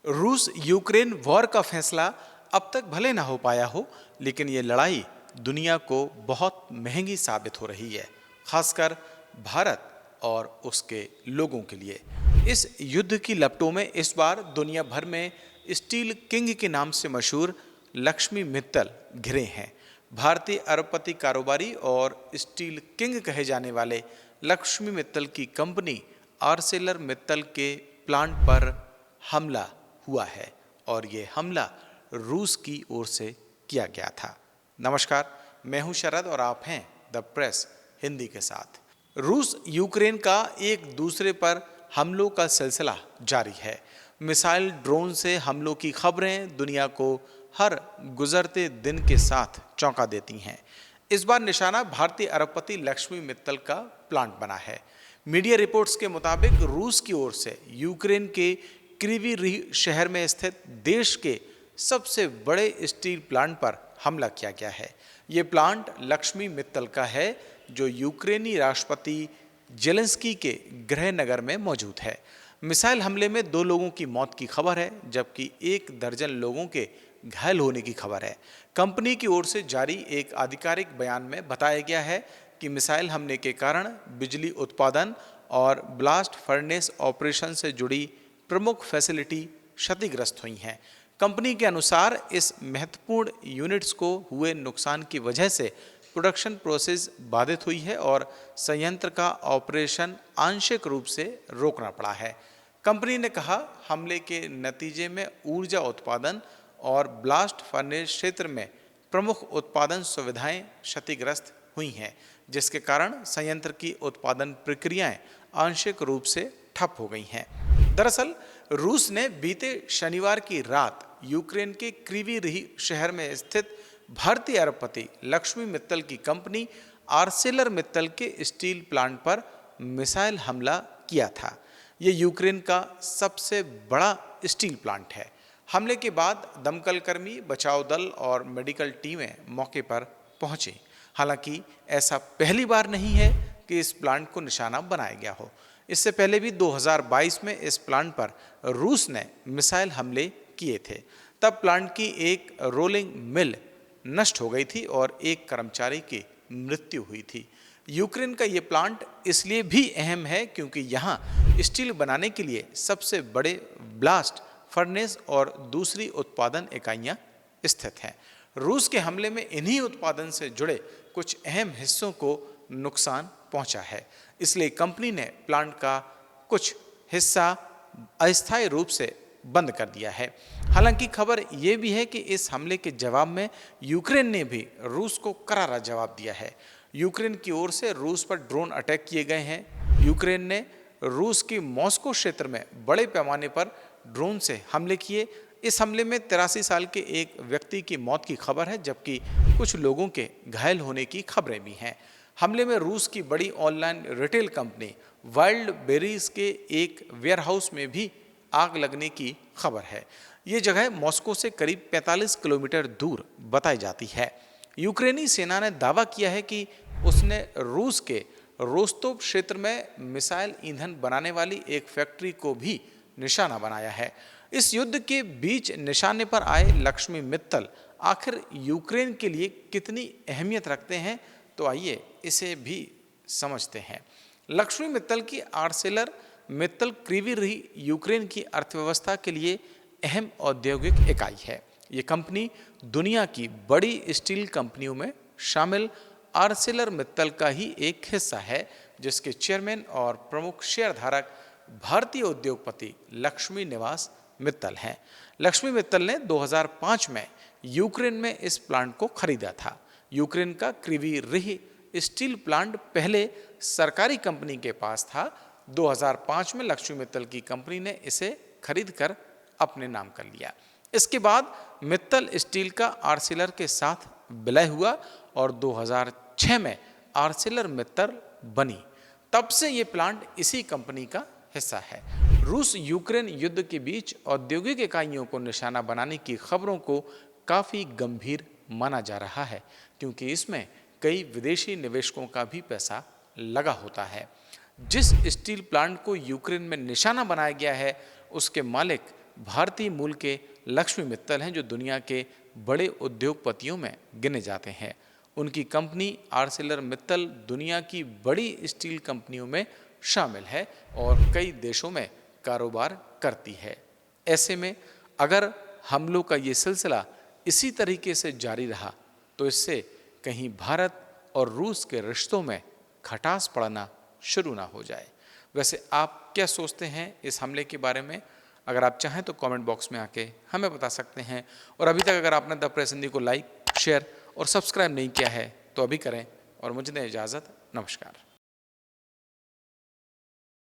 रूस Ukraine war का फैसला अब तक भले ना हो पाया हो, लेकिन ये लड़ाई दुनिया को बहुत महंगी साबित हो रही है, खासकर भारत और उसके लोगों के लिए। इस युद्ध की लपटों में इस बार दुनिया भर में स्टील किंग के नाम से मशहूर लक्ष्मी मित्तल घिरे हैं। भारतीय अरबपति कारोबारी और स्टील किंग कहे जाने वाले लक्ष्मी मित्तल की कंपनी आर्सेलर मित्तल के प्लांट पर हमला हुआ है और ये हमला रूस की ओर से किया गया था। नमस्कार, मैं हूं शरद और आप हैं द प्रेस हिंदी के साथ। रूस यूक्रेन का एक दूसरे पर हमलों का सिलसिला जारी है। मिसाइल ड्रोन से हमलों की खबरें दुनिया को हर गुजरते दिन के साथ चौंका देती हैं। इस बार निशाना भारतीय अरबपति लक्ष्मी मित्तल का प्लांट बना है। मीडिया रिपोर्ट्स के मुताबिक रूस की ओर से यूक्रेन के क्रीवी रीह शहर में स्थित देश के सबसे बड़े स्टील प्लांट पर हमला किया गया है। ये प्लांट लक्ष्मी मित्तल का है, जो यूक्रेनी राष्ट्रपति जेलेंस्की के गृह नगर में मौजूद है। मिसाइल हमले में 2 लोगों की मौत की खबर है, जबकि 1 दर्जन लोगों के घायल होने की खबर है। कंपनी की ओर से जारी एक आधिकारिक बयान में बताया गया है कि मिसाइल हमले के कारण बिजली उत्पादन और ब्लास्ट फर्नेस ऑपरेशन से जुड़ी प्रमुख फैसिलिटी क्षतिग्रस्त हुई हैं। कंपनी के अनुसार इस महत्वपूर्ण यूनिट्स को हुए नुकसान की वजह से प्रोडक्शन प्रोसेस बाधित हुई है और संयंत्र का ऑपरेशन आंशिक रूप से रोकना पड़ा है। कंपनी ने कहा, हमले के नतीजे में ऊर्जा उत्पादन और ब्लास्ट फर्नेस क्षेत्र में प्रमुख उत्पादन सुविधाएं क्षतिग्रस्त हुई हैं, जिसके कारण संयंत्र की उत्पादन प्रक्रियाएं आंशिक रूप से ठप हो गई हैं। दरअसल रूस ने बीते शनिवार की रात यूक्रेन के क्रीवी रीह शहर में स्थित भारतीय अरबपति लक्ष्मी मित्तल की कंपनी आर्सेलर मित्तल के स्टील प्लांट पर मिसाइल हमला किया था। ये यूक्रेन का सबसे बड़ा स्टील प्लांट है। हमले के बाद दमकल कर्मी, बचाव दल और मेडिकल टीमें मौके पर पहुंची। हालांकि ऐसा पहली बार नहीं है कि इस प्लांट को निशाना बनाया गया हो। इससे पहले भी 2022 में इस प्लांट पर रूस ने मिसाइल हमले किए थे। तब प्लांट की एक रोलिंग मिल नष्ट हो गई थी और एक कर्मचारी की मृत्यु हुई थी। यूक्रेन का ये प्लांट इसलिए भी अहम है क्योंकि यहाँ स्टील बनाने के लिए सबसे बड़े ब्लास्ट फर्नेस और दूसरी उत्पादन इकाइयाँ स्थित हैं। रूस के हमले में इन्हीं उत्पादन से जुड़े कुछ अहम हिस्सों को नुकसान पहुंचा है। इसलिए कंपनी ने प्लांट का कुछ हिस्सा अस्थायी रूप से बंद कर दिया है। हालांकि खबर यह भी है कि इस हमले के जवाब में यूक्रेन ने भी रूस को करारा जवाब दिया है। यूक्रेन की ओर से रूस पर ड्रोन अटैक किए गए हैं। यूक्रेन ने रूस की मॉस्को क्षेत्र में बड़े पैमाने पर ड्रोन से हमले किए। इस हमले में 83 साल के एक व्यक्ति की मौत की खबर है, जबकि कुछ लोगों के घायल होने की खबरें भी हैं। हमले में रूस की बड़ी online retail company wild berries के एक वेयरहाउस में भी आग लगने की खबर है। ये जगह मॉस्को से करीब 45 किलोमीटर दूर बताई जाती है। यूक्रेनी सेना ने दावा किया है कि उसने रूस के रोस्तोव क्षेत्र में मिसाइल ईंधन बनाने वाली एक फैक्ट्री को भी निशाना बनाया है। इस युद्ध के बीच निशाने पर आए लक्ष्मी मित्तल आखिर यूक्रेन के लिए कितनी अहमियत रखते हैं, तो आइए इसे भी समझते हैं। लक्ष्मी मित्तल की आर्सेलर मित्तल क्रीवी रीह यूक्रेन की अर्थव्यवस्था के लिए अहम औद्योगिक इकाई है। ये कंपनी दुनिया की बड़ी स्टील कंपनियों में शामिल आर्सेलर मित्तल का ही एक हिस्सा है, जिसके चेयरमैन और प्रमुख शेयरधारक भारतीय उद्योगपति लक्ष्मी निवास मित्तल हैं। लक्ष्मी मित्तल ने 2005 में यूक्रेन में इस प्लांट को खरीदा था। यूक्रेन का क्रीवी रीह स्टील प्लांट पहले सरकारी कंपनी के पास था। 2005 में लक्ष्मी मित्तल की कंपनी ने इसे खरीद कर अपने नाम कर लिया। इसके बाद मित्तल स्टील का आर्सेलर के साथ विलय हुआ और 2006 में आर्सेलर मित्तल बनी। तब से ये प्लांट इसी कंपनी का हिस्सा है। रूस यूक्रेन युद्ध के बीच औद्योगिक इकाइयों को निशाना बनाने की खबरों को काफ़ी गंभीर माना जा रहा है, क्योंकि इसमें कई विदेशी निवेशकों का भी पैसा लगा होता है। जिस स्टील प्लांट को यूक्रेन में निशाना बनाया गया है, उसके मालिक भारतीय मूल के लक्ष्मी मित्तल हैं, जो दुनिया के बड़े उद्योगपतियों में गिने जाते हैं। उनकी कंपनी आर्सेलर मित्तल दुनिया की बड़ी स्टील कंपनियों में शामिल है और कई देशों में कारोबार करती है। ऐसे में अगर हम लोग का ये सिलसिला इसी तरीके से जारी रहा तो इससे कहीं भारत और रूस के रिश्तों में खटास पड़ना शुरू ना हो जाए। वैसे आप क्या सोचते हैं इस हमले के बारे में? अगर आप चाहें तो कमेंट बॉक्स में आके हमें बता सकते हैं। और अभी तक अगर आपने द प्रेस हिंदी को लाइक, शेयर और सब्सक्राइब नहीं किया है तो अभी करें। और मुझे दें इजाज़त। नमस्कार।